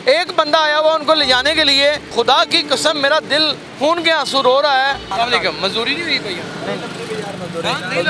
एक बंदा आया हुआ उनको ले जाने के लिए, खुदा की कसम मेरा दिल खून के आंसू रो रहा है। मजदूरी नहीं हुई भैया?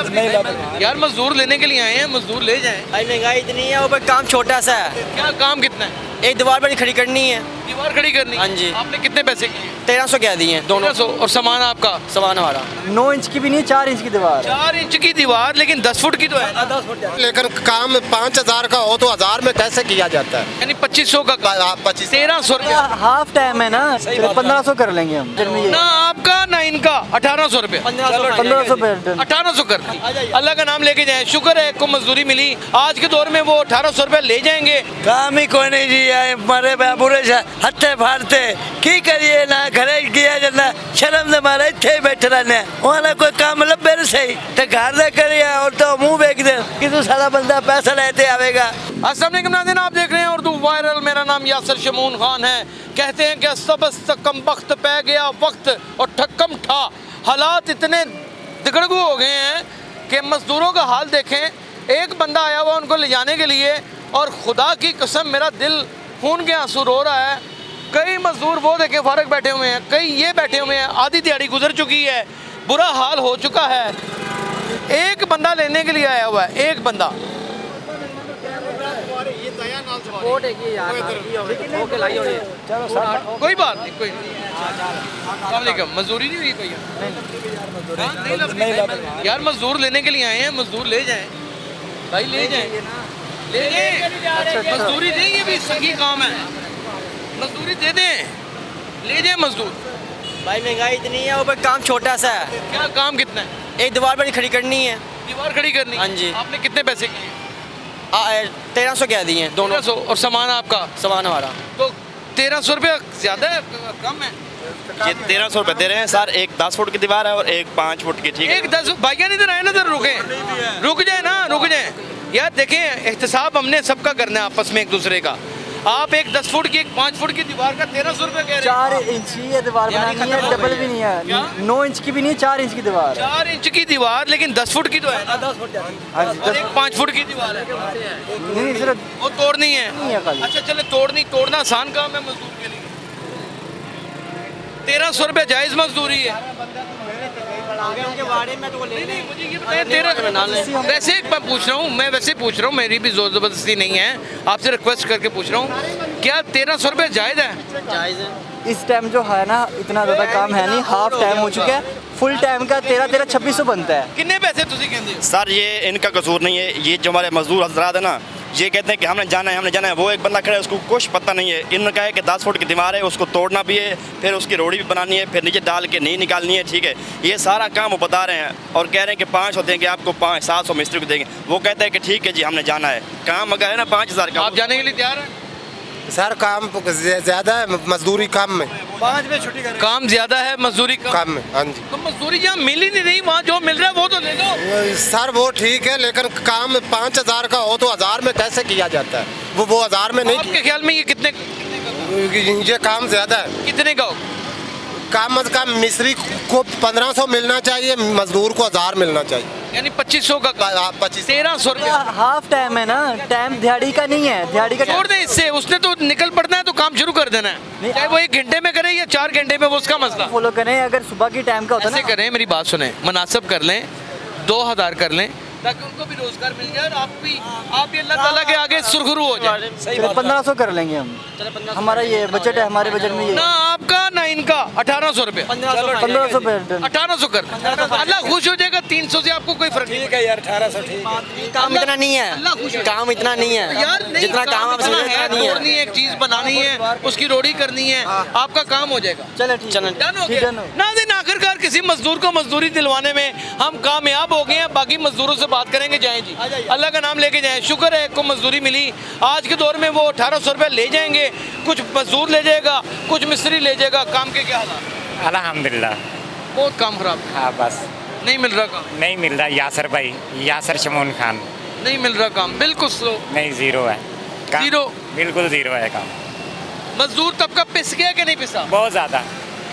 नहीं यार, मजदूर लेने के लिए आए हैं, मजदूर ले जाएं। भाई महंगाई इतनी है, ऊपर काम छोटा सा है। क्या काम कितना है? एक दीवार बड़ी खड़ी करनी है। दीवार खड़ी करनी? हाँ जी। आपने कितने पैसे किए? 1300 कह दिए दोनों। 1300। और सामान आपका? सामान हमारा 9 इंच की भी नहीं, 4 इंच की दीवार। 4 इंच की दीवार, लेकिन 10 फुट की तो है। 10 फुट। लेकिन काम 5000 का हो तो 1000 में कैसे किया जाता है? यानी 2500 का 25। 1300 रुपया हाफ टाइम है ना, 1500 कर लेंगे हम। ना आपका ना इनका, 1800 रुपया। 1500 पे 1800 कर दी। अल्लाह का नाम लेके जाए, शुक्र है को मजदूरी मिली। आज के दौर में वो 1800 रुपया ले जाएंगे। काम ही कोई नहीं जी आए मारे बुरे हत्थे फाड़ते की करिए ना घरे किया जाना शर्म ने मारे इतने बैठे रहने वहाँ कोई काम लभे न सही तो घर दे करिए और तो मुंह बेच दे कि तू सारा बंदा पैसा लेते आवेगा। अस्सलाम वालेकुम नाज़रीन, आप देख रहे हैं उर्दू वायरल। मेरा नाम यासर शमून खान है। कहते हैं कि सबस्त कम वक्त पै गया वक्त और ठक्कम ठा। हालात इतने दिगड़गू हो गए हैं कि मजदूरों का हाल देखें। एक बंदा आया हुआ उनको ले जाने के लिए, और खुदा की कसम मेरा दिल खून के आंसू रो रहा है। कई मजदूर वो देखे फारग बैठे हुए हैं, कई ये बैठे हुए हैं, आधी दिहाड़ी गुजर चुकी है, बुरा हाल हो चुका है। एक बंदा लेने के लिए आया हुआ है, एक बंदा। कोई बात नहीं, कोई नहीं। मजदूरी नहीं हुई भैया? नहीं यार, मजदूर लेने के लिए आए हैं, मजदूर ले जाएं भाई, ले जाएं, ले जाएं। मजदूरी दें, ये भी सही काम है, मजदूरी दे दें, ले जाएं मजदूर। भाई महंगाई इतनी है, ऊपर काम छोटा सा है। क्या काम कितना है? एक दीवार बड़ी खड़ी करनी है। दीवार खड़ी करनी? हाँ जी। आपने कितने पैसे किए? 1300 कह दिए दोनों। 1300। और सामान आपका? सामान हमारा तो 1300 रुपया ज़्यादा है कम है? ये 1300 रुपये दे रहे हैं सर। एक 10 फुट की दीवार है और एक 5 फुट की। ठीक है, एक 10 भाइया नहीं दे रहा है ना, जरा रुके, रुक जाए ना, रुक जाए यार। देखें, एहतसाब हमने सबका करना है आपस में एक दूसरे का। आप एक 10 फुट की, एक 5 फुट की दीवार का 1300 रुपये कह रहे हैं। 4 इंच की ये दीवार बनानी है, डबल भी नहीं है। 9 इंच की भी नहीं, 4 इंच की दीवार। 4 इंच की दीवार, लेकिन 10 फुट की तो है ना? 10 फुट। हाँ जी, और एक 5 फुट की दीवार है, नहीं सिर्फ वो तोड़नी है। नहीं है खाली। अच्छा चले, तोड़ना आसान काम है मजदूर के लिए। 1300 रुपये जायज़ मजदूरी है। नहीं, मुझे ये बताइए, वैसे मैं पूछ रहा हूँ, मेरी भी जोर जबरदस्ती नहीं है, आपसे रिक्वेस्ट करके पूछ रहा हूँ, क्या 1300 रुपये जायज़ है? जायज़ है। इस टाइम जो है ना, इतना ज़्यादा काम है नहीं, हाफ टाइम हो चुका है। फुल टाइम का 2600 बनता है। कितने पैसे तुझे कहते? सर ये इनका कसूर नहीं है। ये जो हमारे मजदूर हजरात है ना, ये कहते हैं कि हमने जाना है। वो एक बंदा खड़ा है, उसको कुछ पता नहीं है। इन्होंने कहा है कि 10 फुट की दीवार है, उसको तोड़ना भी है, फिर उसकी रोड़ी भी बनानी है, फिर नीचे डाल के नहीं निकालनी है। ठीक है, ये सारा काम वो बता रहे हैं और कह रहे हैं कि 500 देंगे आपको, 700 मिस्त्री को देंगे। वो कहते हैं कि ठीक है जी, हमने जाना है। काम अगर है ना 5000 का। आप जाने के लिए तैयार हैं? सर काम ज्यादा है, मजदूरी कम में। 5 बजे छुट्टी कर। काम ज्यादा है, मजदूरी कम में। हाँ जी। तो मजदूरी जहाँ मिल ही नहीं रही, वहाँ जो मिल रहा है वो तो ले लो। सर वो ठीक है, लेकिन काम 5000 का हो तो 1000 में कैसे किया जाता है? वो 1000 में नहीं आपके ख्याल में ये कितने ये काम ज्यादा है। कितने का हो? काम अज कम मिस्त्री को 1500 मिलना चाहिए, मजदूर को 1000 मिलना चाहिए। यानी 2500 का 25। 1300 रुपया। हाफ टाइम है ना, टाइम दिहाड़ी का नहीं है। दिहाड़ी का छोड़ दे इससे, उसने तो निकल पड़ना है तो काम शुरू कर देना है, चाहे वो 1 घंटे में करे या 4 घंटे में, वो उसका मसला। फॉलो करें। अगर सुबह की टाइम का होता ऐसे ना, करें, मेरी बात सुने, मुनासिब कर लें, 2000 कर लें, ताकि उनको भी रोजगार मिल जाए और आप भी अल्लाह ताला के आगे सुरखरू हो जाए। 1500 कर लेंगे हम। हमारा ये बजट है, हमारे बजट में ये ना आपका ना इनका, 1800 रुपया। 1500 पे डन। 1800 कर, अल्लाह खुश हो जाएगा। 300 से आपको कोई फर्क नहीं ठीक है यार, 1800 ठीक। काम इतना नहीं अल्लाह खुश है, हो। काम इतना नहीं है यार नहीं, जितना काम आप इतना समझ है, नहीं तोड़नी है, एक चीज बनानी है, उसकी रोड़ी करनी है, आपका काम हो जाएगा। चले ठीक है। डन हो ठीक, गया। डन हो। नाज़रीन, आखिरकार किसी मजदूर को मजदूरी दिलवाने में हम कामयाब हो गए हैं। बाकी मजदूरों से बात करेंगे, जाएं जी, अल्लाह का नाम लेके जाएं। शुक्र है को मजदूरी मिली। आज के दौर में वो 1800 रुपये ले जाएंगे, कुछ मजदूर ले जाएगा, कुछ मिस्त्री ले जाएगा। काम के क्या हालात? अल्हम्दुलिल्लाह बहुत काम खराब, हाँ बस नहीं मिल रहा काम, नहीं मिल रहा। यासर भाई, यासर शमून खान, नहीं मिल रहा काम, बिल्कुल स्लो, नहीं ज़ीरो है काम, जीरो। बिल्कुल ज़ीरो है काम। मजदूर तबका पिस गया कि नहीं पिसा? बहुत ज़्यादा।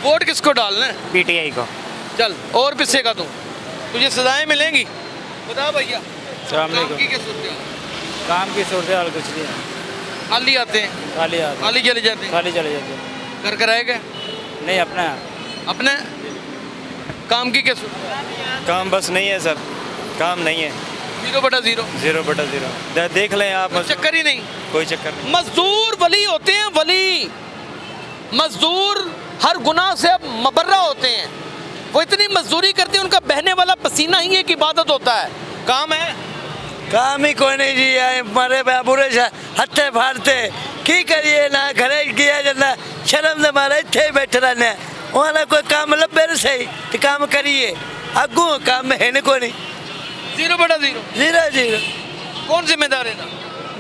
वोट किसको डालना है? पीटीआई को। चल और पिसेगा तू, तुझे सजाएं मिलेंगी। बता भैया, काम की क्या सूरत है? काम की सूरत हाल कुछ नहीं है। खाली आते हैं, खाली आते खाली चले जाते हैं। खाली चले जाते हैं। घर का रहेगा नहीं अपना अपने काम की कैसे काम बस नहीं है सर, काम नहीं है। 0/0 0/0 देख लें आप, चक्कर ही नहीं। कोई चक्कर नहीं। मजदूर वली होते हैं, वली मजदूर हर गुनाह से अब मबर्रा होते हैं। वो इतनी मजदूरी करते हैं, उनका बहने वाला पसीना ही एक इबादत होता है। काम है काम ही कोई नहीं जी आए मरे बुरे हत्थे फाड़ते की करिए ना घरे गया जाना शर्म दे मारे इत्थे ही बैठे रहने वहाँ कोई काम लभे न सही तो काम करिए अगू काम है न कोई नहीं 0/0 0/0 कौन जिम्मेदार है ना?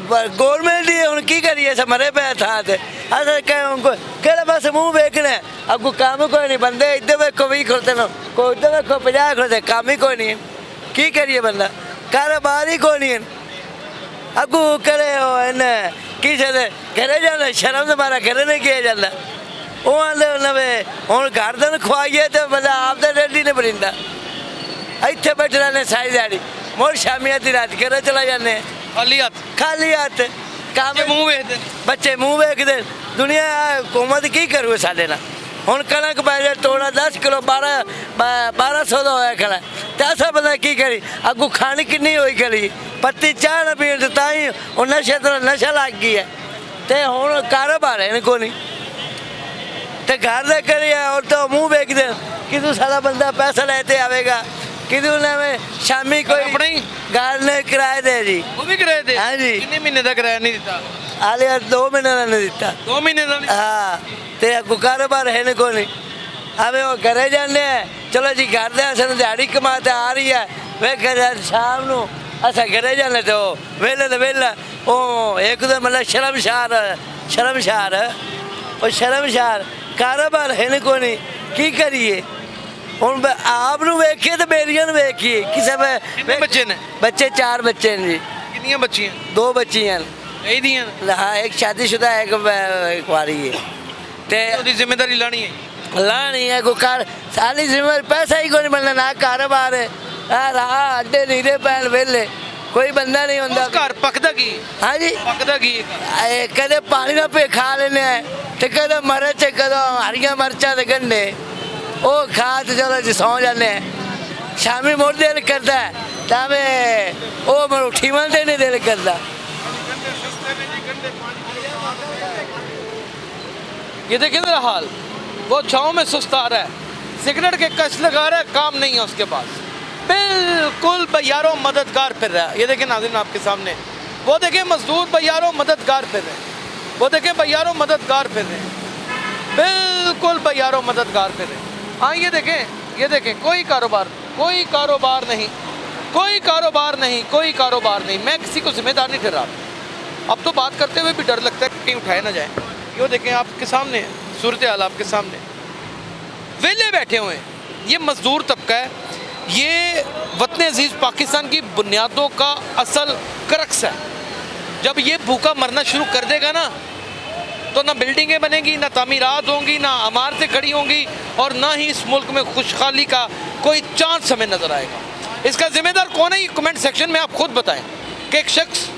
गवर्नमेंट ही हूँ की करिए सब मरे पे था अस कहने बस मुँह वेखने अगू काम कोई नहीं बंदे इधर वेखो 20 खड़ोते न कोई इधर वेखो 50 खड़ोते काम ही कोई नहीं है की करिए बंदा कारोबार ही कोई नहीं है अगू करे इन्हें की घरे जाना शर्म से मारा घरे नहीं किया जाता वो आते नवे हूँ घर दिन खुआइए तो मतलब आप तो रेडी नहीं बरिंदा इतने बैठे रहने सारी दिहाड़ी मोर शामी आधी रात घरे चला जाने खाली हाथ काम मुंह वेखते बच्चे मुँह वेखते दुनिया हुकूमत की करूँ साढ़े ना हूँ कणक पै जाए तोड़ा 10 किलो 1200 का होया खड़ा तो ऐसा बंदा की करी अगू खानी किन्नी होई खड़ी पत्ती चाह न पीन तो ताई नशे तरह नशा लग गई है तो हूँ कारोबार है को नहीं तो घर दे करी और तो मुँह वेख दे कि तू सारा बंदा पैसा लेते आवेगा कि तू में शामी कोई घर ने किराए दे जी वो भी किराए दे। हाँ जी कितने महीने तक किराया नहीं देता? हाले 2 महीने का नहीं दिता 2 महीने का नहीं। हाँ ते अगू कारोबार है न को नहीं हमें वो घरे जाने हैं चलो जी घर दे असन दिहाड़ी कमाते आ रही है वे घर शाम को असा घरे जाने तो वेले तो वेला ओ एक तो मतलब शर्मशार और शर्मशार कारोबार है न को नहीं की करिए हूँ आप वेखिए तो बेरिया वेखिए कितने बच्चे ने? बच्चे 4 बच्चे हैं जी। कितनी बच्चियां? 2 बच्चियां यही दी हैं? हाँ एक शादीशुदा है एक वारी है तो जिम्मेदारी लानी है लानी है को कार साली जिम्मेदारी पैसा ही कोई बनना ना कारोबार है रहा अड्डे नीरे पैन वेले कोई बंदा नहीं होता घर पकदा की? हाँ जी पकदा की कदे पानी का पे खा लेने तो कदे मरच कदो हरिया मरचा ते गंढे वो खा तो चलो जी सौ जाने शामी मोड़ दिल करता है तबे वो मैं उठी मन नहीं दिल करता। ये देखिए मेरा हाल, वो छाँव में सुस्त आ रहा है, सिगरेट के कश लगा रहा है, काम नहीं है उसके पास, बिल्कुल बयारों मददगार फिर रहा है। ये देखिए नाज़रीन आपके सामने, वो देखिए मजदूर बयारों मददगार फिर रहे हैं, वो देखिए बयारों मददगार फिर रहे हैं, बिल्कुल बयारों मददगार फिर रहे हैं। हाँ ये देखें कोई कारोबार नहीं, कोई कारोबार नहीं। मैं किसी को जिम्मेदार नहीं ठहरा, अब तो बात करते हुए भी डर लगता है कहीं उठाए ना जाए। यो देखें आपके सामने सूरत हाल, आपके सामने वेले बैठे हुए हैं, ये मजदूर तबका है, ये वतन अजीज़ पाकिस्तान की बुनियादों का असल क्रक्स है। जब ये भूखा मरना शुरू कर देगा ना तो ना बिल्डिंगें बनेंगी, ना तामीरात होंगी, ना इमारतें खड़ी होंगी और ना ही इस मुल्क में खुशहाली का कोई चांस हमें नजर आएगा। इसका जिम्मेदार कौन है, ये कमेंट सेक्शन में आप खुद बताएं कि एक शख्स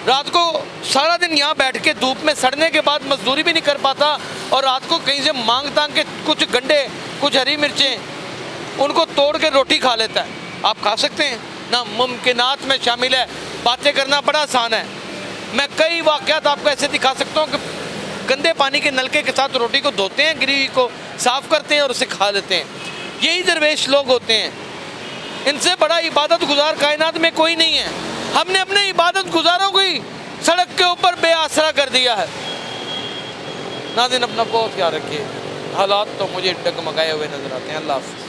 रात को सारा दिन यहाँ बैठ के धूप में सड़ने के बाद मजदूरी भी नहीं कर पाता और रात को कहीं से मांग तांग के कुछ गंडे, कुछ हरी मिर्चें उनको तोड़ के रोटी खा लेता है। आप खा सकते हैं ना, मुमकिनात में शामिल है। बातें करना बड़ा आसान है, मैं कई वाक़यात आपको ऐसे दिखा सकता हूँ कि गंदे पानी के नलके के साथ रोटी को धोते हैं, गिरी को साफ़ करते हैं और उसे खा लेते हैं। यही दरवेश लोग होते हैं, इनसे बड़ा इबादत गुजार कायनात में कोई नहीं है। हमने अपने इबादत गुजारों को ही सड़क के ऊपर बेआसरा कर दिया है। नाज़रीन अपना बहुत ख्याल रखिए, हालात तो मुझे डगमगाए हुए नजर आते हैं। अल्लाह हाफ़िज़।